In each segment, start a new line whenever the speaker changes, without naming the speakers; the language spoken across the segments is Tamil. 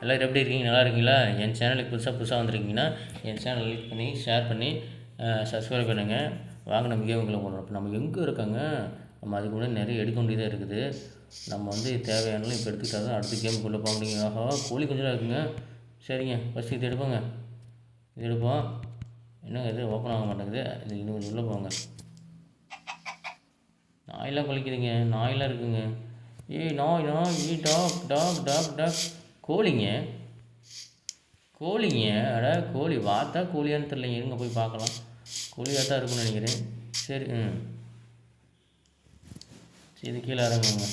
எல்லோரும் எப்படி இருக்கீங்க? நல்லா இருக்கீங்களா? என் சேனலுக்கு புதுசாக வந்திருக்கீங்கன்னா என் சேனலை லைக் பண்ணி ஷேர் பண்ணி சப்ஸ்கிரைப் பண்ணுங்கள். வாங்க நம்ம கேமுக்குள்ளே போடுறோம். இப்போ நம்ம எங்கே இருக்காங்க, நம்ம அதுக்கு முன்னாடி நிறைய எடுக்க வேண்டியதாக இருக்குது. நம்ம வந்து தேவையானாலும் இப்போ எடுத்துக்கிட்டா தான் அடுத்த கேமுக்குள்ளே போக முடியுங்க. ஆஹா, கோழி கொஞ்சம் இருக்குங்க. சரிங்க, ஃபஸ்ட்டு இது எடுப்போங்க. இது எடுப்போம். என்னங்க இது ஓப்பன் ஆக மாட்டேங்குது. இது இன்னும் கொஞ்சம் உள்ளே போங்க. நாயெல்லாம் குலைக்குதுங்க, நாயெல்லாம் இருக்குங்க. ஏய் நாய் நாய், ஏய் டாக் டாக் டாக் டாக். கோழிங்க கோழிங்க அட கோழி வாத்தா கோழியான்னு தெரியலைங்க. இருங்க போய் பார்க்கலாம். கோழியாக தான் இருக்குன்னு நினைக்கிறேன். சரி சரி, இது கீழே இறங்குங்க.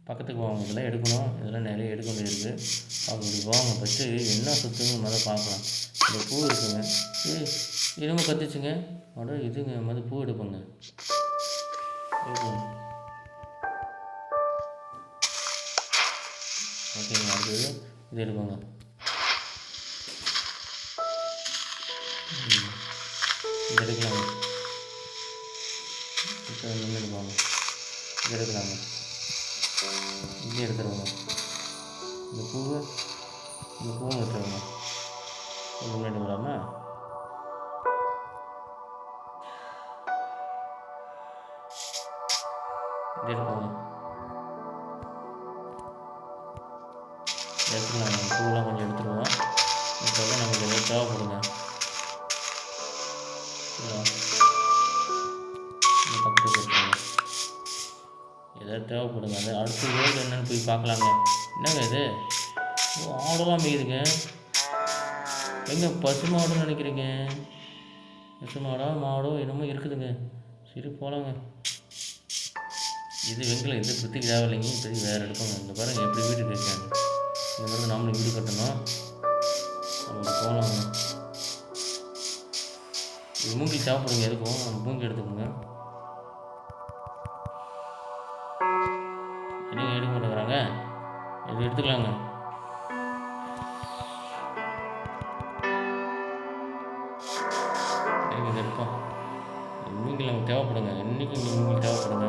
பக்கத்துக்கு போவாங்க. இதெல்லாம் எடுக்கணும். இதெல்லாம் நிறைய எடுக்க வேண்டியது. அப்படி போவாங்க. ஃபஸ்ட்டு என்ன சுற்றுங்க முதல்ல பார்க்கலாம். இந்த பூ இருக்குங்க. ஏய் இரும்பு கத்துச்சுங்க. அட இதுங்க முதல் பூ எடுப்போங்க. ஓகேங்க, அடுத்தது இது எடுப்போங்க. இது எடுக்கலாங்க. இப்போ நின்று எடுப்பாங்க. இது எடுக்கலாங்க. இது எடுத்துருவாங்க. இந்த பூவும் எடுத்துருவாங்க. முன்னாடி விடாமல் இது எடுப்பாங்க. எடுத்துக்கலாங்க. பூவெலாம் கொஞ்சம் எடுத்துருவோம். இப்போ தான் நமக்கு எதாவது தேவைப்படுங்க. பக்கத்துக்கு எடுத்துருங்க. எதாவது தேவைப்படுங்க. அது அடுத்த ரோடு என்னென்னு போய் பார்க்கலாங்க. என்னங்க இது? ஆடெல்லாம் மேயுதுங்க. எங்கே பசு மாடுன்னு நினைக்கிறீங்க? பசு மாடோ மாடோ என்னமோ இருக்குதுங்க. சரி போகலாங்க. இது வெங்கலம், இது சுற்றிக்கு தேவையில்லைங்க. இப்போதைக்கு வேறு எடுப்பாங்க. இங்கே பாருங்கள் எப்படி வீடு கேட்குறாங்க. இந்த மாதிரி நாமளும் வீடு கட்டணும். அப்படி போகலாங்க. இது மூங்கி தேவைப்படுங்க. எதுக்கும் மூங்கி எடுத்துக்கோங்க. என்னங்க எடுக்க மாட்டேங்கிறாங்க? இது எடுத்துக்கலாங்க. இது எடுப்போம். மூங்கில் நமக்கு தேவைப்படுங்க. என்றைக்கு இங்கே மூங்கில் தேவைப்படுங்க.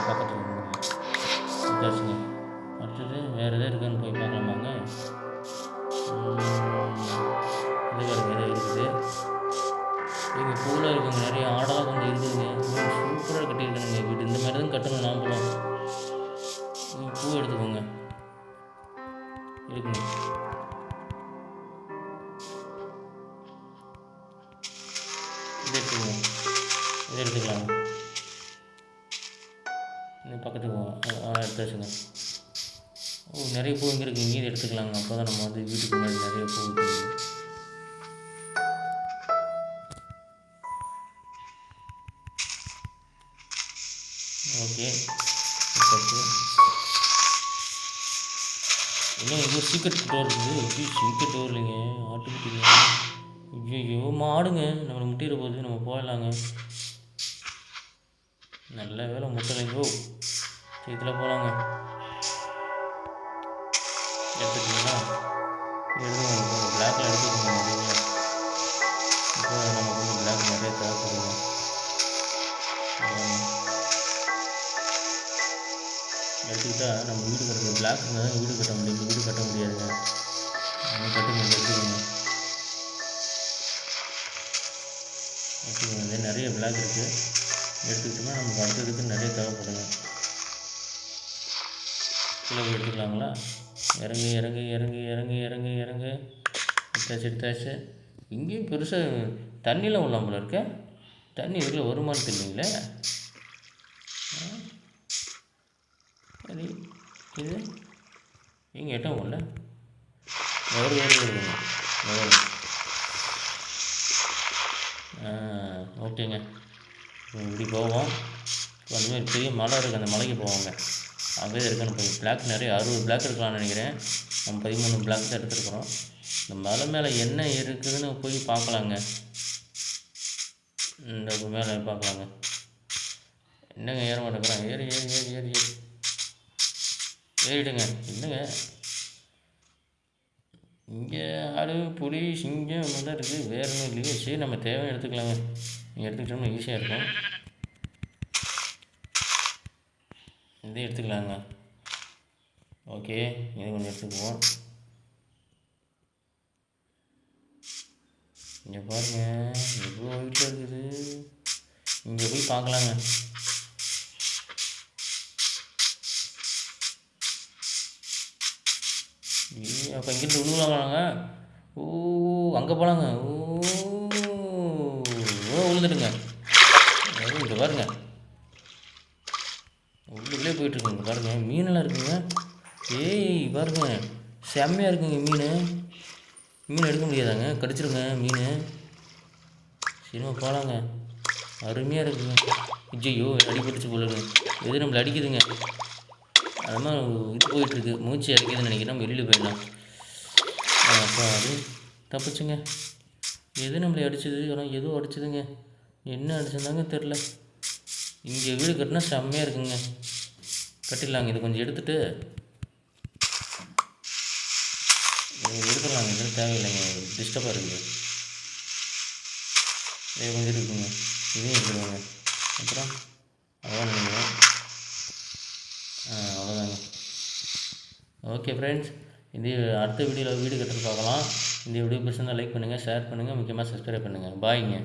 பக்கத்தில் மூங்கில் அடுத்தது வேறு எதாவது இருக்கான்னு போய் பார்க்கலாமாங்க. இது இருக்குது. இங்கே பூவில் இருக்குங்க. நிறைய ஆடெல்லாம் கொஞ்சம் இருக்குதுங்க. சூப்பராக கட்டியிருக்கணுங்க வீடு. இந்த மாதிரி தான் கட்டணும் நாம்பளும். பூ எடுத்துக்கோங்க. இருக்குங்க. இது எடுத்துக்கோங்க. இது எடுத்துக்கலாம். இன்னும் பக்கத்துக்கு போவோம். எடுத்து வச்சுங்க. நிறைய பூ இங்கே இருக்குது. இங்கே எடுத்துக்கலாங்க. அப்போ தான் நம்ம வந்து வீட்டுக்கு முன்னாடி நிறைய பூ இருக்குது. ஓகே, இன்னும் எவ்வளோ சீக்கிரட் டோர் இருக்குது. சீக்கிரட் டோர் இல்லைங்க, ஆட்டுக்குட்டிங்க. ஐயோ மாடுங்க, நம்மளை முட்டிட போகுது. நம்ம போயிடலாங்க. நல்ல வேலை முட்டலைங்கோ. சரி இதில் போகலாங்க. எடுத்துக்கிங்களா? எடுத்துக்கோங்க. பிளாக்கில் எடுத்துக்கோங்க. நிறைய இப்போ நமக்கு வந்து பிளாக் நிறைய தேவைப்படுங்க. எடுத்துக்கிட்டால் நம்ம வீடு கட்டுறது பிளாக் இருந்தால் தான் வீடு கட்ட முடியும். வீடு கட்ட முடியாதுங்க. நம்ம கட்டுங்க. எடுத்துக்கோங்க. எடுத்துக்கோங்க. நிறைய பிளாக் இருக்குது. எடுத்துக்கிட்டோம்னா நமக்கு அடுத்ததுக்கு நிறைய தேவைப்படுங்க. கீழே போய் எடுத்துக்கலாங்களா? இறங்கு இறங்கு இறங்கு இறங்கு இறங்கு இறங்கு. எடுத்தாச்சு. இங்கேயும் பெருசாக தண்ணிலாம் விடலாம் போல இருக்க. தண்ணி இதுக்குள்ள ஒரு மாதிரி தெரியலீங்களே. சரி, இது இங்கே எட்டம் போடல. வருங்க. ஓகேங்க. இப்படி போவோம். இப்போ அந்தமாதிரி பெரிய மலை இருக்குது. அந்த மலைக்கு போவாங்க. அங்கே இருக்குன்னு போய் பிளாக் நிறைய 60 பிளாக் இருக்கலாம்னு நினைக்கிறேன். நம்ம 13 பிளாக் தான் எடுத்துருக்குறோம். இந்த மலை மேலே என்ன இருக்குதுன்னு போய் பார்க்கலாங்க. இந்த மேலே பார்க்கலாங்க. என்னங்க ஏற மாட்டேங்கிறான்? ஏறி ஏறி ஏறி ஏறி ஏறி ஏறிடுங்க. என்னங்க இங்கே ஆடு புலி சிங்கம் ஒன்று தான் இருக்குது. வேறு ஒன்றும் இல்லையே. சரி நம்ம தேவையான எடுத்துக்கலாங்க. எடுத்துக்கிட்டோம்னா ஈஸியாக இருக்கும். இதே எடுத்துக்கலாங்க. ஓகே, இதை கொஞ்சம் எடுத்துக்குவோம். இங்கே பாருங்கள் எவ்வளோ வீட்டில் இருக்குது. இங்கே போய் பார்க்கலாங்க. அப்போ இங்கேருந்து விழுவாங்களாங்க. ஓ, அங்கே போகலாங்க. ஓ, விழுந்துடுங்க. இங்கே பாருங்க, உள்ளே போயிட்டுருக்குங்க. பாருங்கள் மீனெல்லாம் இருக்குங்க. ஏய் பாருங்க, செம்மையாக இருக்குங்க மீன் எடுக்க முடியாதாங்க, கடிச்சிருங்க மீன். சினிமா போகலாங்க, அருமையாக இருக்குங்க. ஐயோ அடிபட்டுச்சு போலுங்க. எது நம்மளை அடிக்குதுங்க. அது மாதிரி இது போயிட்டுருக்கு, மூச்சு அடிக்குதுன்னு நினைக்கிறேன். வெளியில் போயிடலாம். அப்போ அது தப்பிச்சுங்க. எது நம்மளை அடிச்சது? ஆனால் எதுவும் அடிச்சதுங்க. என்ன அடிச்சிருந்தாங்க தெரில. இங்கே வீடு கட்டினா செம்மையாக இருக்குங்க. கட்டிடலாங்க. இது கொஞ்சம் எடுத்துகிட்டு எடுத்துடலாங்க. இது தேவையில்லைங்க, டிஸ்டர்பாக இருக்குது. இது கொஞ்சம் இருக்குங்க, இதையும் எடுத்துடுவாங்க. அப்புறம் அதான் நினைக்கிறேன். அவ்வளோதாங்க. ஓகே ஃப்ரெண்ட்ஸ், இந்த அடுத்த வீடியோவில் வீடு கட்டுறது பார்க்கலாம். இந்த வீடியோ பிடிச்சிருந்தால் லைக் பண்ணுங்கள், ஷேர் பண்ணுங்கள், முக்கியமாக சப்ஸ்கிரைப் பண்ணுங்கள். பாய்ங்க.